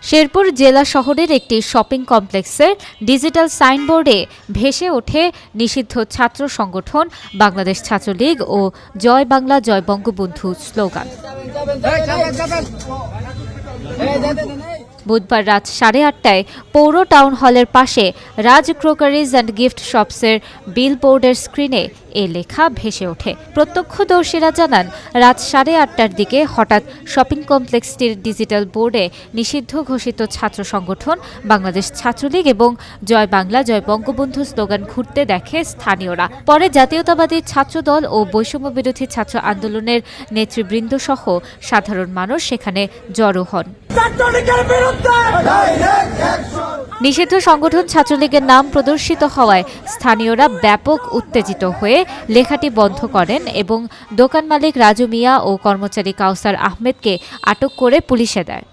শেরপুর জেলা শহরের একটি শপিং কমপ্লেক্সের ডিজিটাল সাইনবোর্ডে ভেসে ওঠে নিষিদ্ধ ছাত্র সংগঠন বাংলাদেশ ছাত্রলীগ ও জয় বাংলা জয় বঙ্গবন্ধু স্লোগান। বুধবার রাত 8:30টায় পৌর টাউন হলের পাশে রাজ ক্রোকারিজ অ্যান্ড গিফট শপসের বিলবোর্ডের স্ক্রিনে এ লেখা ভেসে ওঠে। প্রত্যক্ষদর্শীরা জানান, রাত 8:30টার দিকে হঠাৎ শপিং কমপ্লেক্সটির ডিজিটাল বোর্ডে নিষিদ্ধ ঘোষিত ছাত্র সংগঠন বাংলাদেশ ছাত্রলীগ এবং জয় বাংলা জয় বঙ্গবন্ধু স্লোগান ঘুরতে দেখে স্থানীয়রা। পরে জাতীয়তাবাদী ছাত্রদল ও বৈষম্য বিরোধী ছাত্র আন্দোলনের নেতৃবৃন্দ সহ সাধারণ মানুষ সেখানে জড়ো হন। নিষিদ্ধ সংগঠন ছাত্রলীগের নাম প্রদর্শিত হওয়ায় স্থানীয়রা ব্যাপক উত্তেজিত হয়ে লেখাটি বন্ধ করেন এবং দোকান মালিক রাজু মিয়া ও কর্মচারী কাউসার আহমেদকে আটক করে পুলিশে দেয়।